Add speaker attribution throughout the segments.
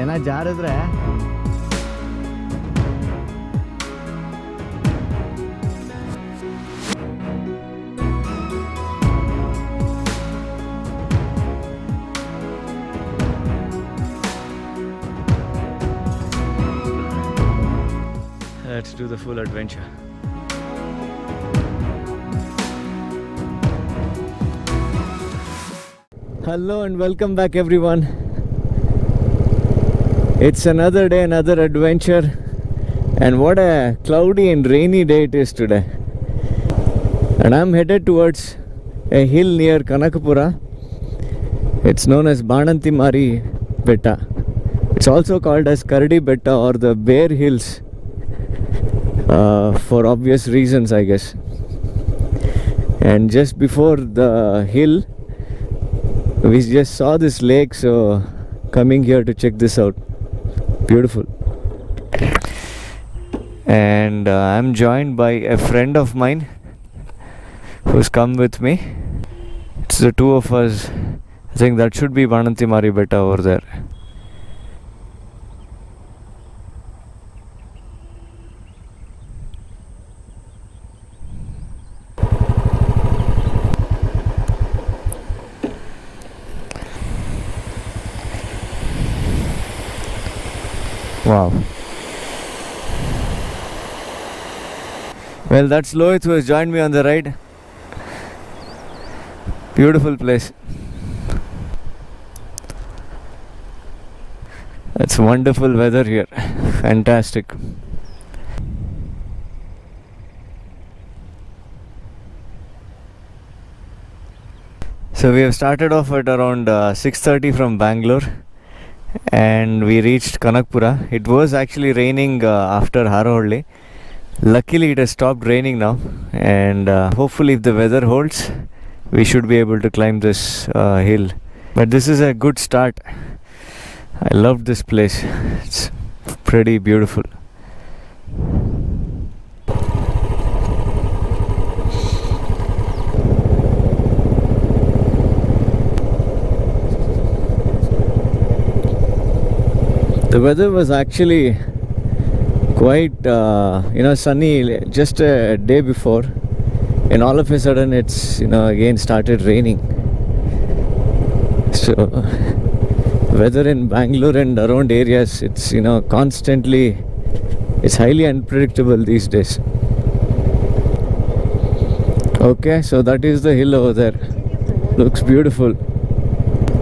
Speaker 1: ಜನ ಜಾರಿದ್ರೆ let's do the full adventure. Hello and welcome back everyone. It's another day, another adventure, and what a cloudy and rainy day it is today. And I'm headed towards a hill near Kanakapura. It's known as Bananthamaramma Betta. It's also called as Kardi Betta or the Bear Hills. For obvious reasons, I guess. And just before the hill, we just saw this lake, so coming here to check this out. Beautiful. And I'm joined by a friend of mine who's come with me. It's the two of us. I think that should be Bananthamaramma Betta over there. Wow. Well, that's Lohit who has joined me on the ride. Beautiful place. It's wonderful weather here. Fantastic. So we have started off at around 6:30 from Bangalore. And we reached Kanakapura. It was actually raining after Harohalli. Luckily it has stopped raining now, and hopefully if the weather holds we should be able to climb this hill. But this is a good start. I love this place. It's pretty beautiful. The weather was actually quite, sunny just a day before, and all of a sudden it's, again started raining. So, weather in Bangalore and around areas, it's, constantly, it's highly unpredictable these days. Okay, so that is the hill over there. Looks beautiful.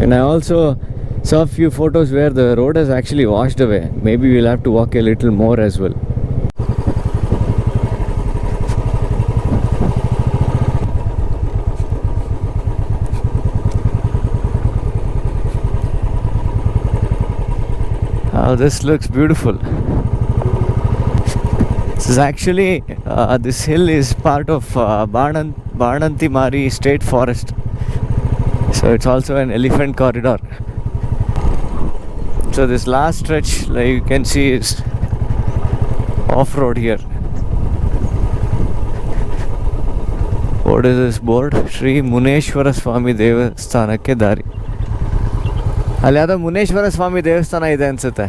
Speaker 1: And I also saw a few photos where the road has actually washed away. Maybe we'll have to walk a little more as well. Oh, this looks beautiful. This is actually this hill is part of Bananthamaramma State Forest. So it's also an elephant corridor. So this last stretch, like you can see, is off-road here. What is this board? Shri Muneshwara Swami Devasthanakke Dari. ಅಲ್ಲಿ ಯಾವುದೋ ಮುನೇಶ್ವರ ಸ್ವಾಮಿ ದೇವಸ್ಥಾನ ಇದೆ ಅನ್ಸುತ್ತೆ.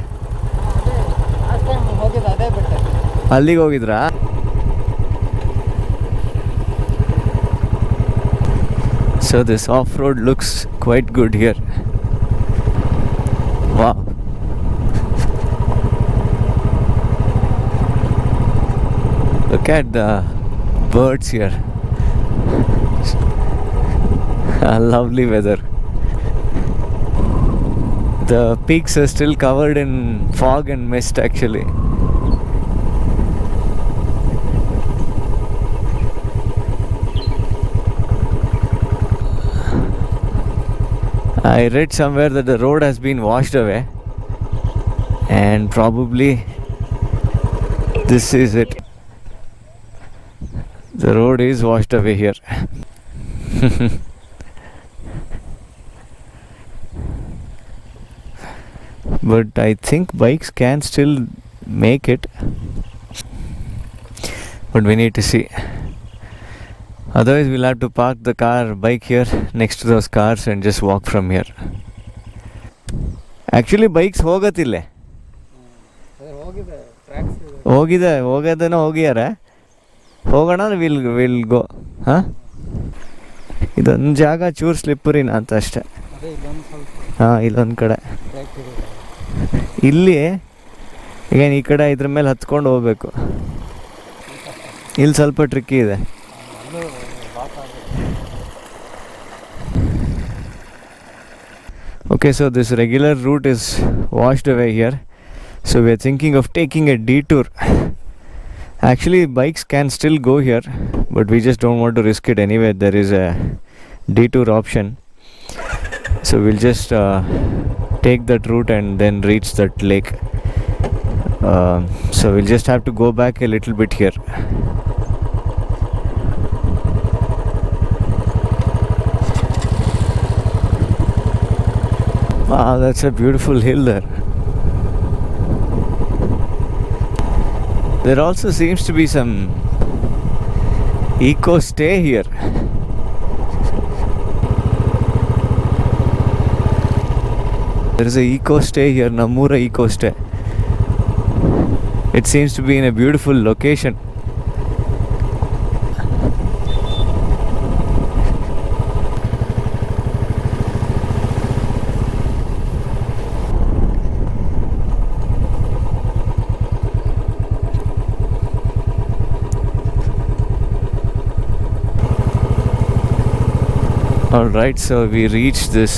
Speaker 1: ಅಲ್ಲಿಗೆ ಹೋಗಿದ್ರಾ? So this off-road looks quite good here. Wow. Look at the birds here. Lovely weather. The peaks are still covered in fog and mist actually. I read somewhere that the road has been washed away, and probably this is it. The road is washed away here. But I think bikes can still make it, but we need to see. Otherwise we'll have to park the bike here next to those cars and just walk from here. Actually bikes ಹೋಗತ್ತಿಲ್ಲೇ, ಹೋಗೋದನ್ನ ಹೋಗ್ಯಾರ. ಹೋಗೋಣ will go. ಹಾಂ, ಇದೊಂದು ಜಾಗ ಚೂರು ಸ್ಲಿಪ್ಪರಿನ ಅಂತ ಅಷ್ಟೆ. ಹಾಂ, ಇಲ್ಲೊಂದು ಕಡೆ ಇಲ್ಲಿ ಏನು ಈ ಕಡೆ ಇದ್ರ ಮೇಲೆ ಹತ್ಕೊಂಡು ಹೋಗ್ಬೇಕು. ಇಲ್ಲಿ ಸ್ವಲ್ಪ ಟ್ರಿಕ್ಕಿ ಇದೆ. Okay, so this regular route is washed away here. So we are thinking of taking a detour. Actually, bikes can still go here, but we just don't want to risk it anyway. There is a detour option. So we'll just take that route and then reach that lake. So we'll just have to go back a little bit here. Wow, that's a beautiful hill there. There also seems to be some eco stay here. There is a eco stay here, Namura eco stay. It seems to be in a beautiful location. Alright, so we reached this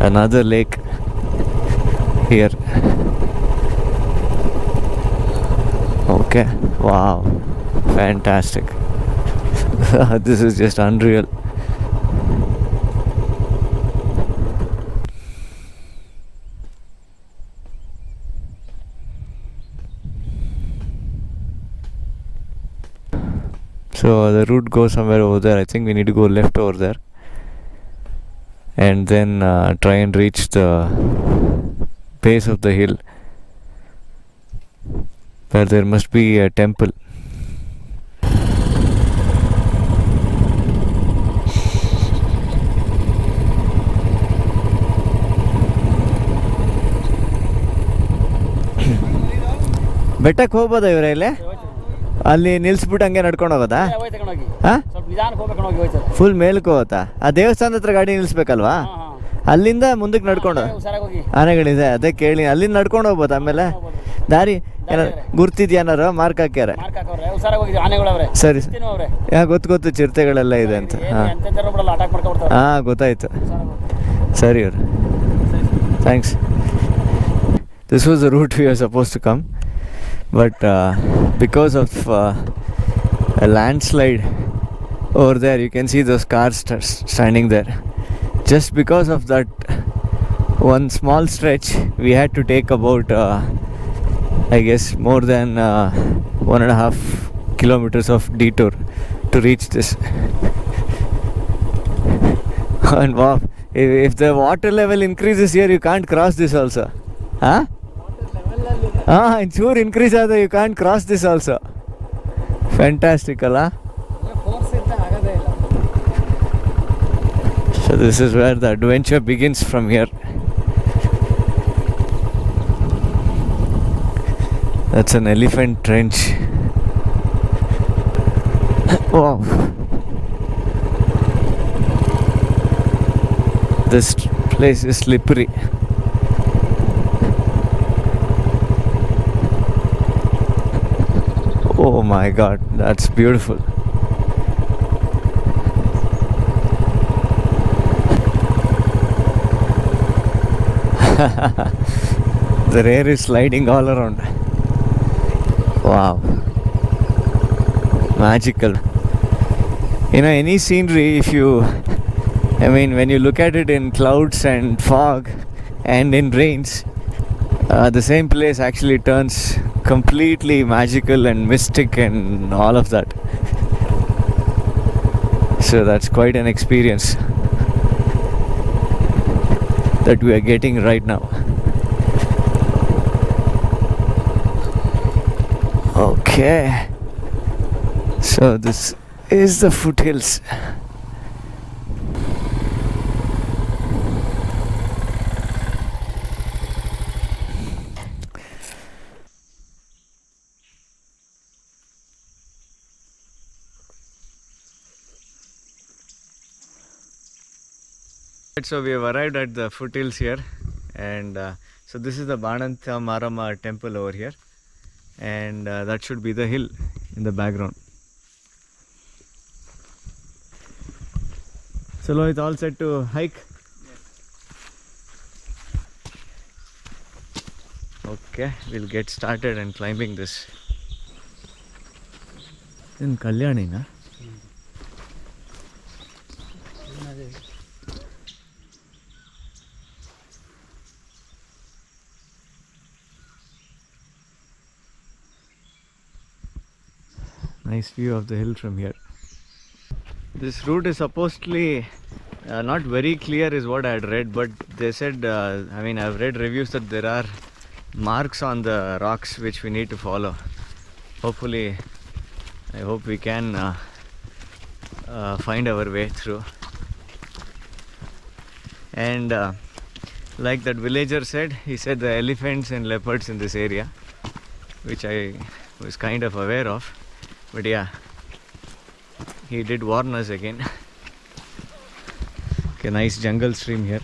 Speaker 1: another lake here. Okay, wow, fantastic. This is just unreal. So the route goes somewhere over there. I think we need to go left over there and then try and reach the base of the hill where there must be a temple. ಬೆಟ್ಟಕ್ಕೆ ಹೋಗ್ಬೋದಾ ಇವರೇ ಇಲ್ಲೇ? ಅಲ್ಲಿ ನಿಲ್ಸ್ಬಿಟ್ಟು ಹಂಗೆ ನಡ್ಕೊಂಡು ಹೋಗೋದಾ? Full ಮೇಲಕ್ಕೆ ಹೋಗುತ್ತಾ? ಆ ದೇವಸ್ಥಾನದ ಹತ್ರ ಗಾಡಿ ನಿಲ್ಲಿಸ್ಬೇಕಲ್ವಾ? ಅಲ್ಲಿಂದ ಮುಂದಕ್ಕೆ ನಡ್ಕೊಂಡು ಆನೆಗಳಿದೆ, ಅದೇ ಕೇಳಿ. ಅಲ್ಲಿಂದ ನಡ್ಕೊಂಡು ಹೋಗ್ಬೋದು. ಆಮೇಲೆ ದಾರಿ ಗುರ್ತಿದ್ಯಾನಾರ ಮಾರ್ಕ್ ಹಾಕ್ಯಾರ? ಸರಿ, ಗೊತ್ತು ಚಿರತೆಗಳೆಲ್ಲ ಇದೆ ಅಂತ. ಹಾಂ, ಗೊತ್ತಾಯ್ತು. ಸರಿ ಅವ್ರು, thanks. This was the route we are suppose to come, but because of a landslide over there, you can see those cars standing there. Just because of that one small stretch, we had to take about I guess more than 1.5 kilometers of detour to reach this. And wow, if the water level increases here, you can't cross this also. Huh? Sure, increase ಆದ you can't cross this also. Fantastic ಅಲ್ಲ? So this is where the adventure begins from here. That's an elephant trench. Wow. This place is slippery. Oh my god, that's beautiful. The air is sliding all around. Wow, magical. You know, any scenery, when you look at it in clouds and fog and in rains, the same place actually turns completely magical and mystic and all of that. So that's quite an experience that we are getting right now. Okay, so this is the foothills. So we have arrived at the foothills here, and so this is the Bananthamaramma temple over here, and that should be the hill in the background. So Lohit, all set to hike? Okay, we'll get started and climbing this. In Kalyani, na? Nice view of the hill from here. This route is supposedly not very clear is what I had read, but they said, I mean, I've read reviews that there are marks on the rocks which we need to follow. Hopefully, I hope we can find our way through. And like that villager said, he said the elephants and leopards in this area, which I was kind of aware of. But yeah, he did warn us again. Okay, nice jungle stream here.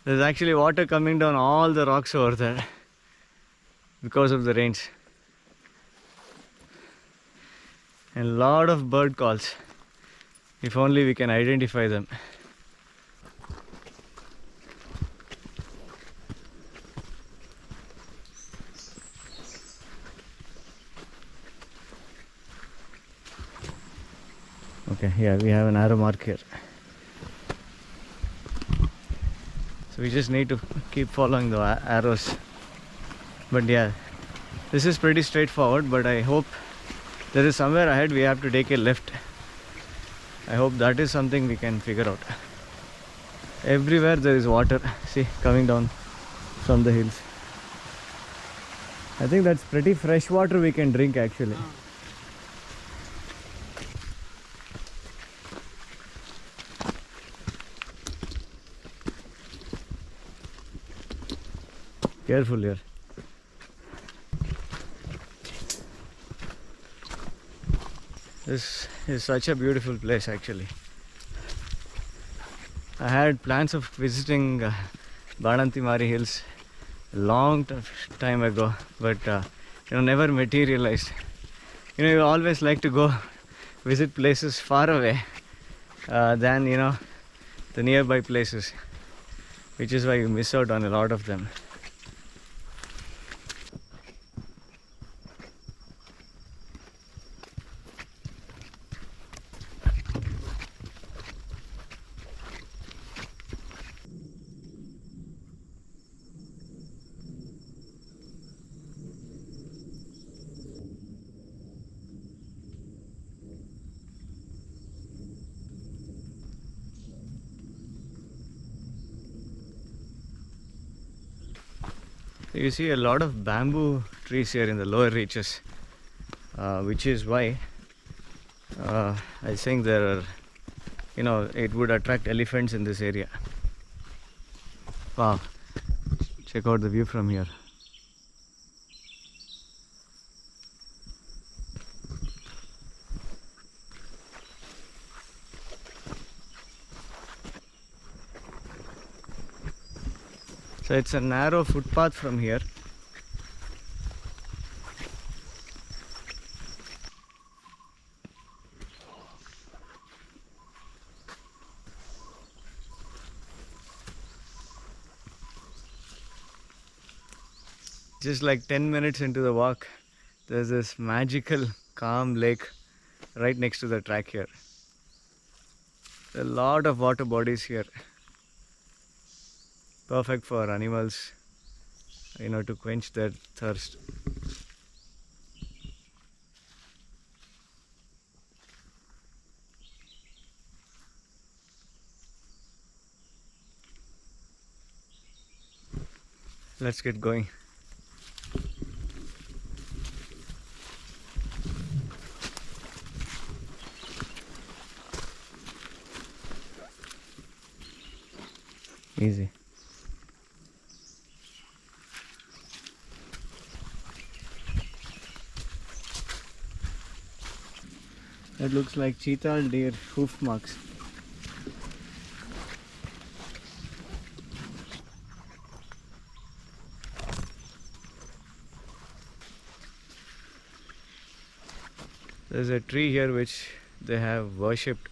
Speaker 1: There's actually water coming down all the rocks over there because of the rains. And a lot of bird calls. If only we can identify them. Okay, yeah, we have an arrow mark here. So we just need to keep following the arrows. But yeah, this is pretty straightforward, but I hope there is somewhere ahead we have to take a left. I hope that is something we can figure out. Everywhere there is water, see, coming down from the hills. I think that's pretty fresh water we can drink actually. Careful here. This is such a beautiful place actually. I had plans of visiting Bananthamaramma Hills a long time ago, but never materialized. You always like to go visit places far away than the nearby places, which is why you miss out on a lot of them. You see a lot of bamboo trees here in the lower reaches, which is why I think there are, it would attract elephants in this area. Wow, check out the view from here. So it's a narrow footpath from here. Just like 10 minutes into the walk, there's this magical calm lake right next to the track here. A lot of water bodies here. Perfect for animals, to quench their thirst. Let's get going. Easy. That looks like cheetah deer hoof marks. There's a tree here which they have worshipped.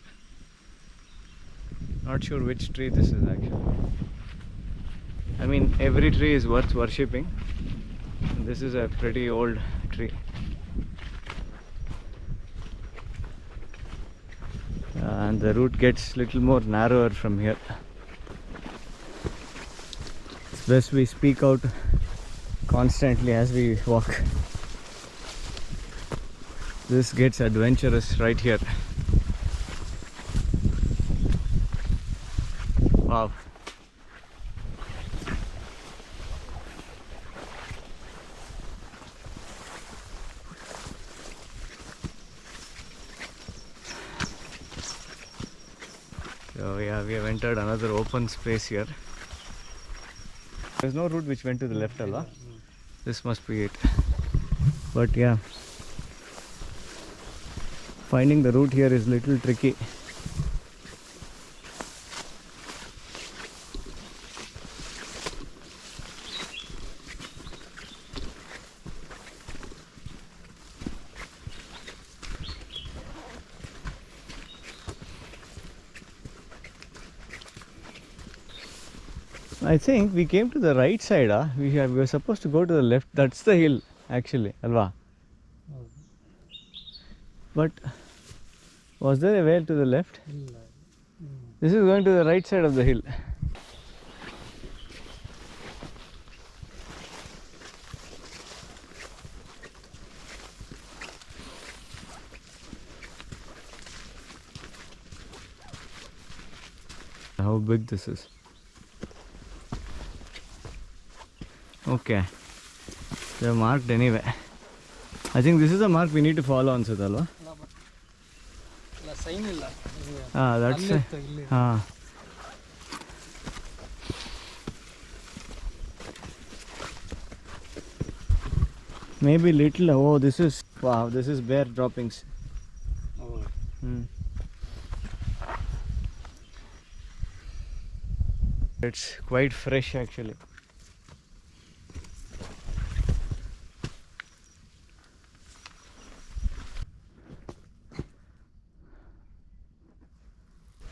Speaker 1: Not sure which tree this is actually. I mean, every tree is worth worshipping. This is a pretty old tree. And the route gets little more narrower from here. It's best we speak out constantly as we walk. This gets adventurous right here. Wow. So yeah, we have entered another open space here. There's no route which went to the left, alva? This must be it. But yeah, finding the route here is little tricky. I think we came to the right side. We were supposed to go to the left. That's the hill actually, alva? But was there a way to the left? This is going to the right side of the hill. How big this is. Okay, they are marked anyway. I think this is a mark we need to follow on Sudalva. That's it. Maybe little. Oh, this is, wow, this is bear droppings. It's quite fresh actually.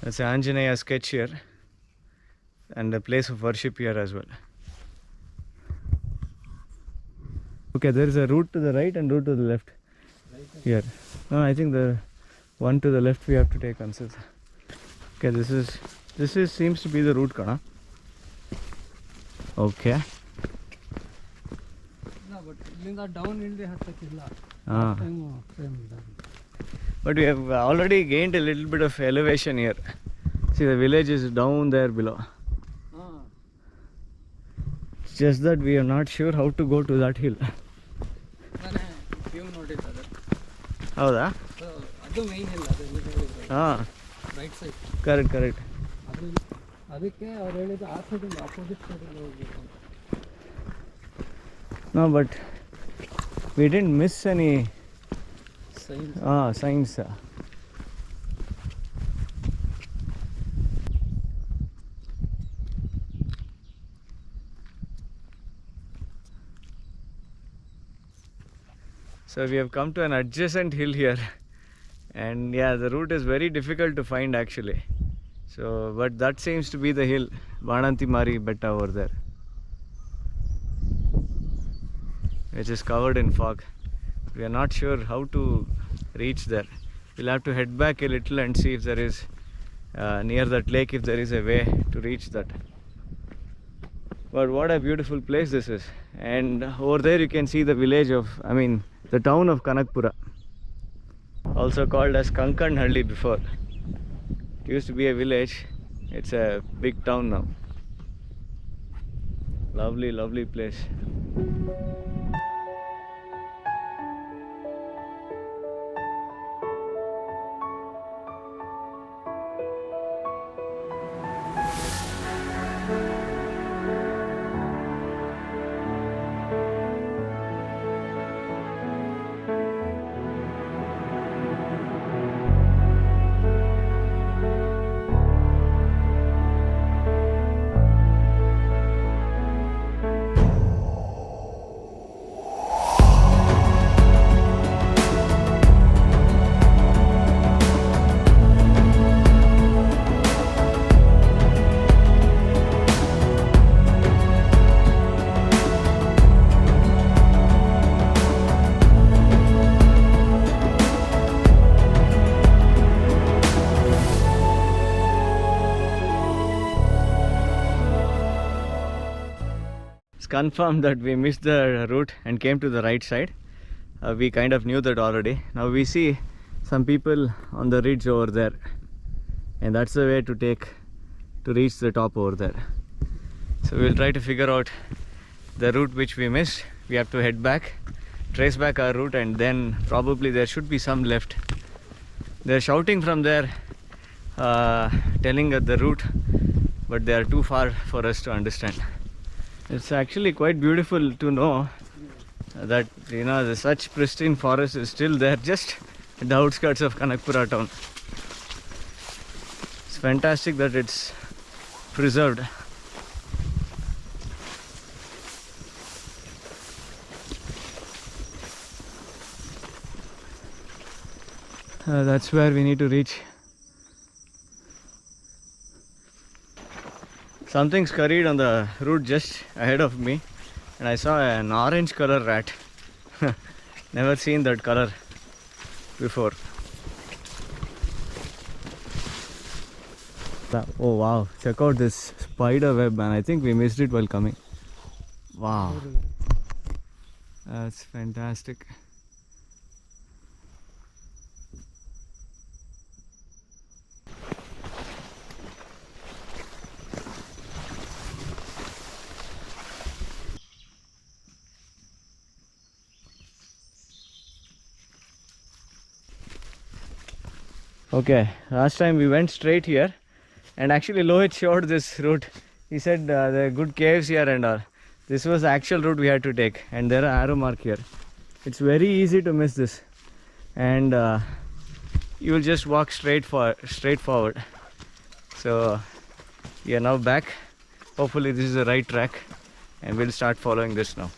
Speaker 1: That's an Anjaneya sketch here and a place of worship here as well. Okay, there is a route to the right and route to the left here. No, I think the one to the left we have to take, Ansel. Okay, this is seems to be the route, Kana. Okay.
Speaker 2: No, but down in the
Speaker 1: But we have already gained a little bit of elevation here. See, the village is down there below. It's just that we are not sure how to go to that hill. How that?
Speaker 2: That's the main hill. Right side.
Speaker 1: Correct.
Speaker 2: Opposite side.
Speaker 1: No, but we didn't miss any signs. So we have come to an adjacent hill here, and yeah, the route is very difficult to find actually. So, but that seems to be the hill, Bananthamaramma Betta over there, which is covered in fog. We are not sure how to reach there. We'll have to head back a little and see if there is near that lake, if there is a way to reach that. But what a beautiful place this is. And over there you can see the village of, the town of Kanakapura, also called as Kankanhalli before. It used to be a village. It's a big town now. Lovely, lovely place. It's confirmed that we missed the route and came to the right side. We kind of knew that already. Now we see some people on the ridge over there, and that's the way to take to reach the top over there. So we'll try to figure out the route which we missed. We have to head back, trace back our route, and then probably there should be some left. They're shouting from there, telling us the route, but they are too far for us to understand. It's actually quite beautiful to know that, you know, such pristine forest is still there just at the outskirts of Kanakapura town. It's fantastic that it's preserved. That's where we need to reach. Something scurried on the route just ahead of me, and I saw an orange color rat. Never seen that color before. Oh wow, check out this spider web, man. I think we missed it while coming. Wow, that's fantastic. Okay, last time we went straight here, and actually Lohit showed this route. He said there are good caves here and all. This was the actual route we had to take, and there are arrow mark here. It's very easy to miss this, and you will just walk straight forward. So we are now back. Hopefully this is the right track, and we'll start following this now.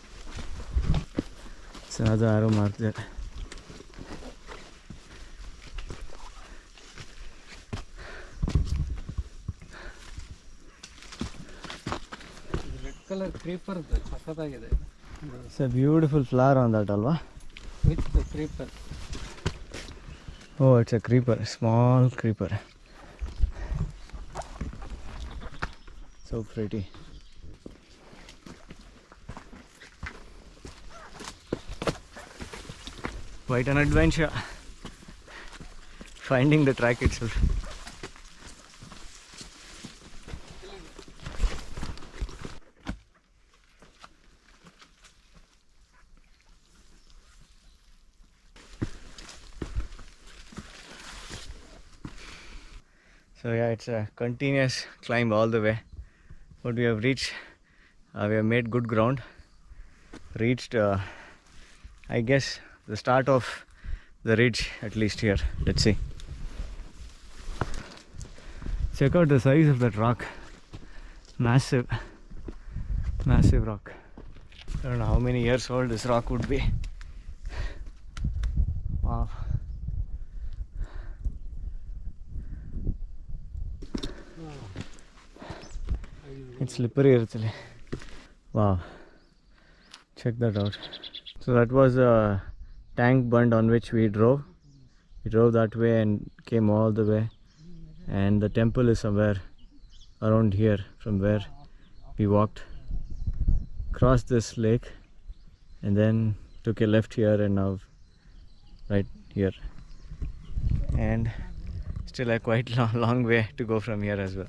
Speaker 1: It's another arrow mark there.
Speaker 2: Color creeper sakataಗಿದೆ.
Speaker 1: It's a beautiful flower on that, alva?
Speaker 2: With the creeper.
Speaker 1: Oh, it's a creeper, small creeper. So pretty. Quite an adventure finding the track itself. So yeah, it's a continuous climb all the way. But we have reached, we have made good ground. Reached, I guess, the start of the ridge, at least here. Let's see. Check out the size of that rock. Massive, massive rock. I don't know how many years old this rock would be. Wow. It's slippery actually. Wow, check that out. So that was a tank bund on which we drove. We drove that way and came all the way, and the temple is somewhere around here from where we walked. Crossed this lake and then took a left here, and now right here, and still a quite long way to go from here as well.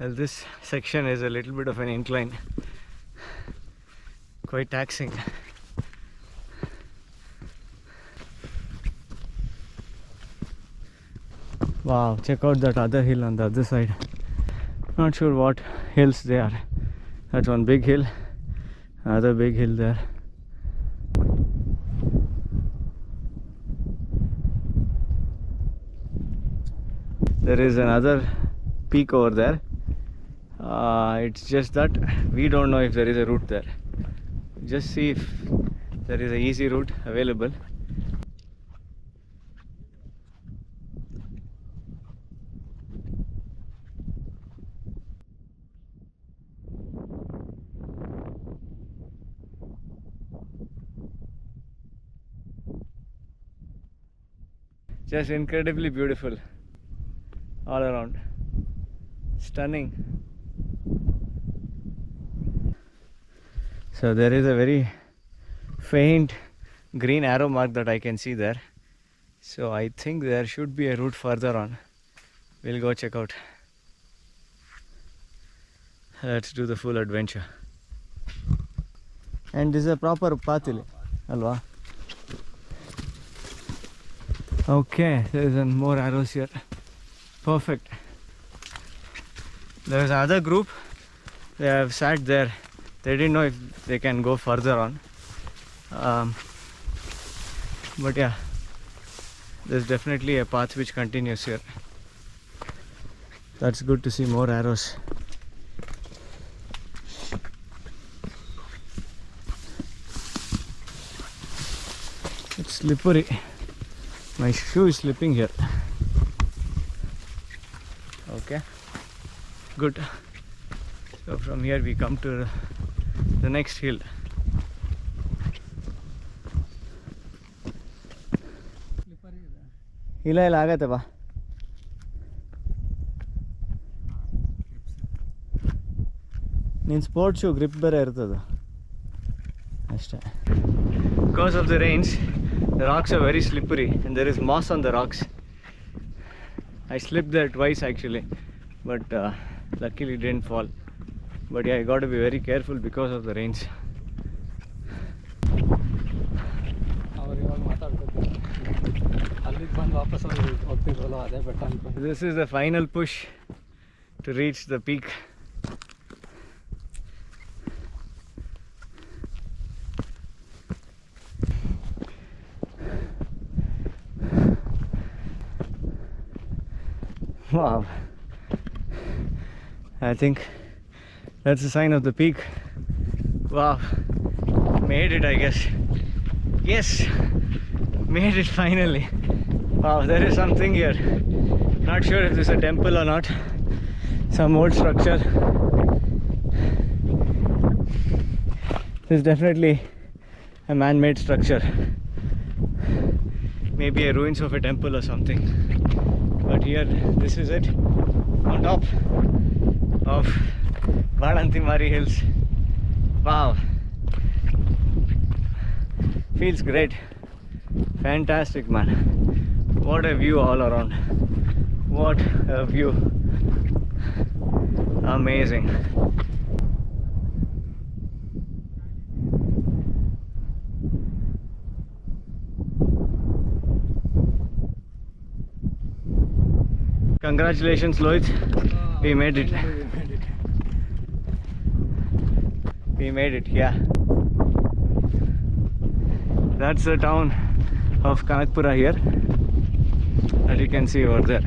Speaker 1: Well, this section is a little bit of an incline, quite taxing. Wow, check out that other hill on the other side. Not sure what hills they are. That's one big hill, another big hill there. There is another peak over there. It's just that we don't know if there is a route there. Just see if there is an easy route available. Just incredibly beautiful all around. Stunning. So there is a very faint green arrow mark that I can see there. So I think there should be a route further on. We'll go check out. Let's do the full adventure. And this is a proper path, alwa? Okay, there is more arrows here. Perfect. There is another group. They have sat there. They didn't know if they can go further on. But yeah, there's definitely a path which continues here. That's good to see more arrows. It's slippery. My shoe is slipping here. Okay, good. So from here we come to the next hill. ಇಲ್ಲ ಇಲ್ಲ ಆಗತ್ತೆ ಬಾ. ನಿನ್ನ sports shoe grip ಬೇರೆ ಇರ್ತದೆ ಅಷ್ಟೇ. Because of the rains, the rocks are very slippery and there is moss on the rocks. I slipped there twice actually, but luckily didn't fall. But yeah, I got to be very careful because of the rains. This is the final push to reach the peak. Wow, I think that's the sign of the peak. Wow, made it, I guess. Yes, made it finally. Wow, there is something here. Not sure if this is a temple or not. Some old structure. This is definitely a man-made structure. Maybe a ruins of a temple or something. But here, this is it, on top of Bananthamaramma Hills. Wow, feels great, fantastic, man. What a view all around, what a view, amazing. Congratulations, Lohit. We made it. We made it, yeah. That's the town of Kanakapura here, that you can see over there.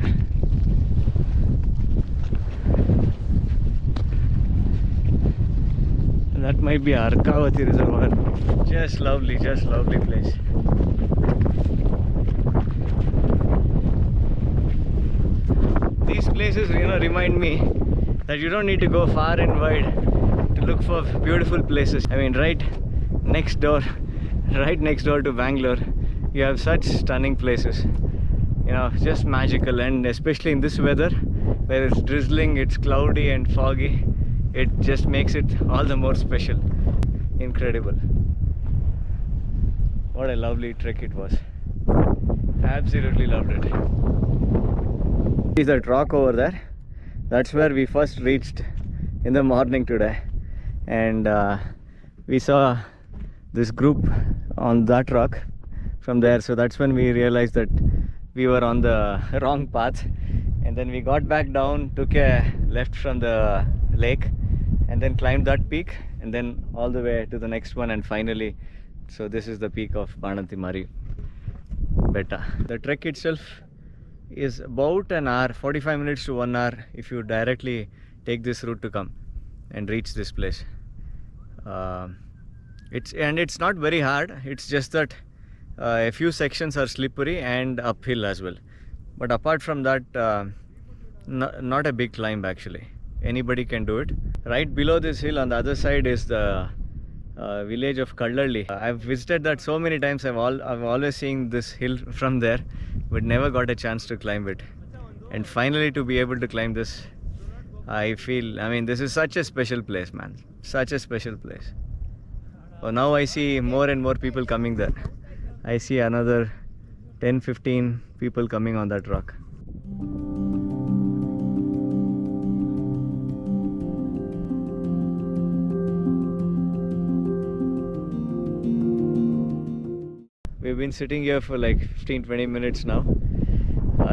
Speaker 1: That might be Arkavati Reservoir. Just lovely place. These places, remind me that you don't need to go far and wide to look for beautiful places. I mean, right next door to Bangalore, you have such stunning places. Just magical, and especially in this weather where it's drizzling, it's cloudy and foggy, it just makes it all the more special. Incredible. What a lovely trek it was. Absolutely loved it. Is that rock over there? that's where we first reached in the morning today, and we saw this group on that rock from there. So that's when we realized that we were on the wrong path, and then we got back down, took a left from the lake, and then climbed that peak, and then all the way to the next one, and finally, so this is the peak of Bananthamaramma Betta. The trek itself is about an hour, 45 minutes to 1 hour if you directly take this route to come and reach this place. It's not very hard. It's just that a few sections are slippery and uphill as well. But apart from that, not a big climb actually. Anybody can do it. Right below this hill on the other side is the village of Kallalli. I've visited that so many times. I've always seen this hill from there, but never got a chance to climb it. And finally to be able to climb this, I mean, this is such a special place, man. Such a special place. So now I see more and more people coming there. I see another 10-15 people coming on that rock. We've been sitting here for like 15-20 minutes now,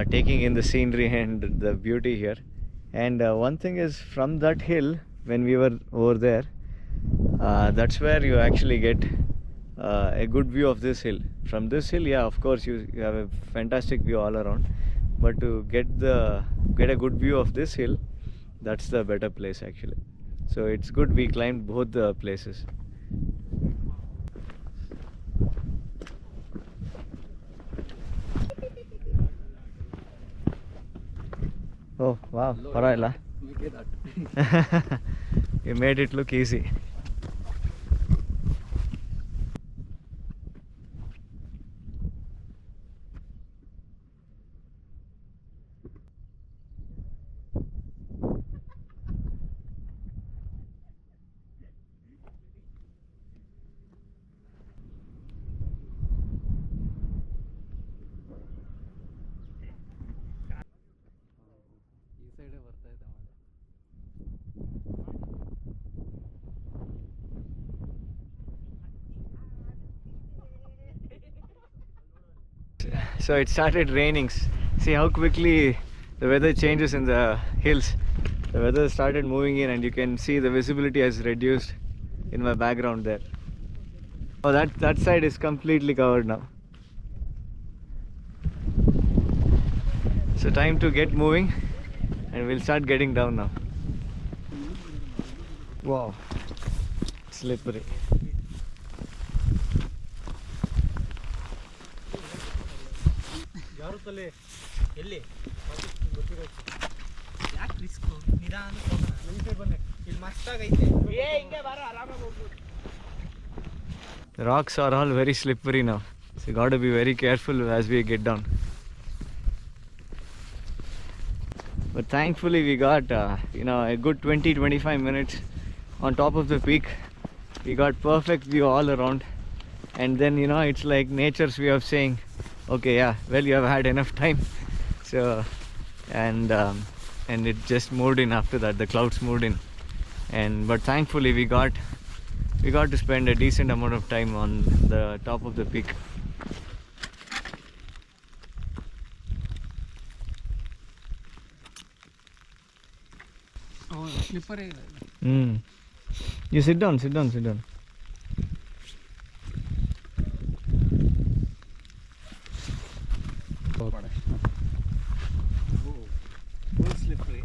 Speaker 1: taking in the scenery and the beauty here. And one thing is, from that hill, when we were over there, that's where you actually get a good view of this hill. From this hill, yeah, of course you have a fantastic view all around, but to get a good view of this hill, that's the better place actually. So it's good we climbed both the places. Oh wow, parayla. You made it look easy. So it started raining. See how quickly the weather changes in the hills. The weather started moving in, and you can see the visibility has reduced in my background there. Oh, that side is completely covered now. So time to get moving, and we'll start getting down now. Wow, slippery. The rocks are all very slippery now, so you got to be very careful as we get down. But thankfully we got a good 20-25 minutes on top of the peak. We got perfect view all around, and then it's like nature's way of saying, okay, yeah, well, you have had enough time. So and it just moved in after that. The clouds moved in, but thankfully we got to spend a decent amount of time on the top of the peak.
Speaker 2: Oh, slippery.
Speaker 1: You sit down. Full slippery.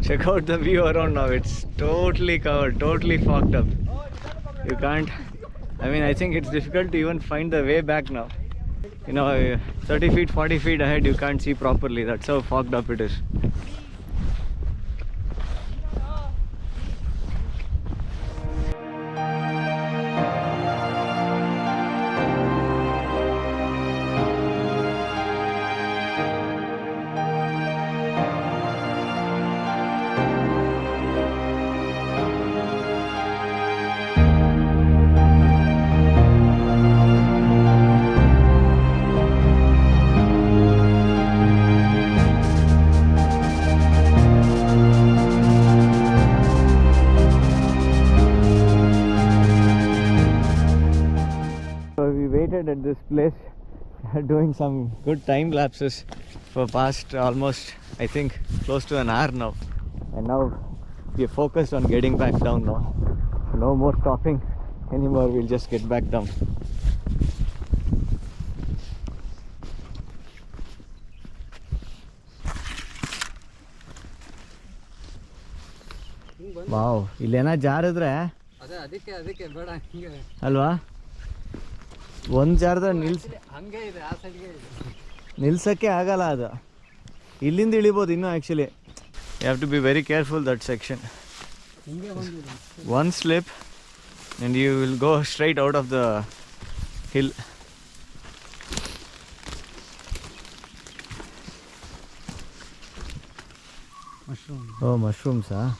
Speaker 1: Check out the view around now. It's totally covered, totally fogged up. You can't, I think it's difficult to even find the way back now. 30 feet, 40 feet ahead, you can't see properly. That's how fogged up it is. at this place, doing some good time lapses for past almost, I think, close to an hour now. And now we are focused on getting back down now. No more stopping anymore, we'll just get back down. Wow, ಇಲ್ಲೇನ ಜಾರಿದ್ರೆ
Speaker 2: ಅದಕ್ಕೆ ಬೇಡ ಹಿಂಗೆ
Speaker 1: ಅಲ್ವಾ, ಒಂದು ಜಾರದ
Speaker 2: ಹಂಗೆ ಇದೆ, ಆ ಸೈಡ್ಗೆ ಇದೆ,
Speaker 1: ನಿಲ್ಸಕ್ಕೆ ಆಗಲ್ಲ ಅದು. ಇಲ್ಲಿಂದ ಇಳಿಬೋದು ಇನ್ನೂ actually. You have to be very careful that section.
Speaker 2: ಹಿಂಗೆ
Speaker 1: one slip and you will go straight out of the hill.
Speaker 2: Mushroom.
Speaker 1: Oh, mushrooms, huh?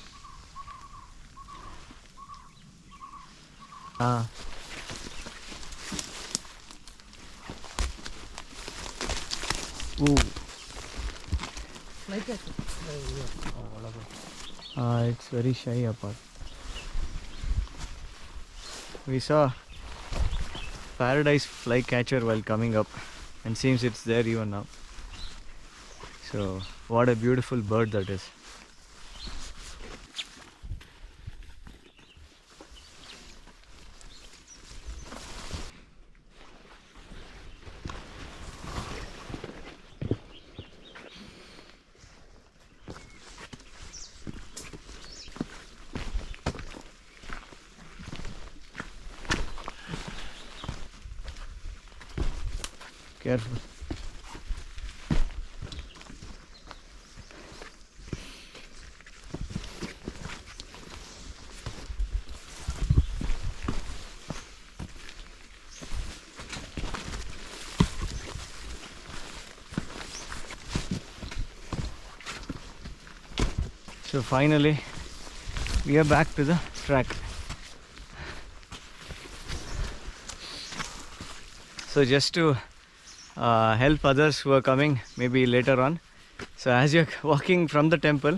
Speaker 1: Ooh.
Speaker 2: Like it.
Speaker 1: It's very shy apart. We saw paradise flycatcher while coming up, and seems it's there even now. So what a beautiful bird that is. Careful. So finally we are back to the track. So just to help others who are coming maybe later on. So as you're walking from the temple,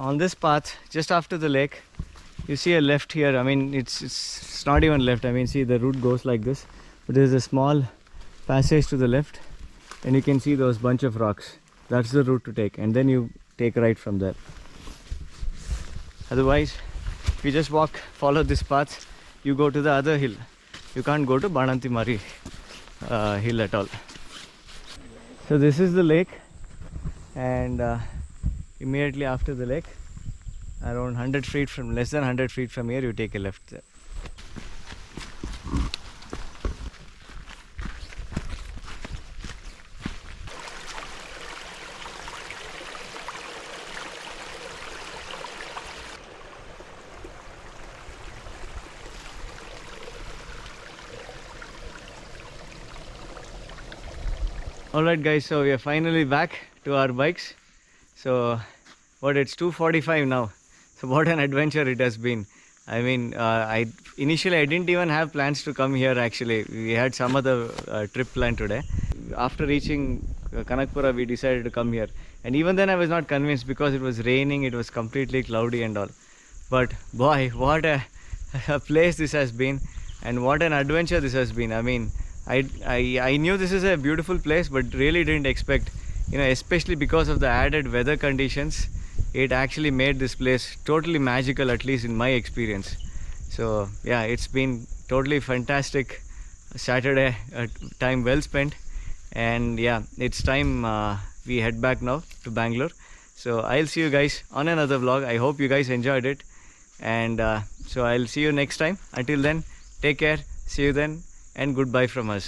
Speaker 1: on this path just after the lake, you see a left here. I mean it's not even left. I mean, see, the route goes like this, but there's a small passage to the left, and you can see those bunch of rocks. That's the route to take, and then you take right from there. Otherwise, if you just follow this path, you go to the other hill. You can't go to Bananthamaramma hill at all. So this is the lake, and immediately after the lake, around 100 feet from, less than 100 feet from here, you take a left there. Alright guys, so we are finally back to our bikes. So it's 2:45 now. So what an adventure it has been. I mean, initially I didn't even have plans to come here actually. We had some other trip planned today. After reaching Kanakapura, we decided to come here. And even then I was not convinced because it was raining, it was completely cloudy and all. But boy, what a place this has been, and what an adventure this has been. I mean, I knew this is a beautiful place, but really didn't expect, especially because of the added weather conditions, it actually made this place totally magical, at least in my experience. So yeah, it's been totally fantastic Saturday, time well spent. And yeah, it's time we head back now to Bangalore. So I'll see you guys on another vlog. I hope you guys enjoyed it, and so I'll see you next time. Until then, take care, see you then, and goodbye from us.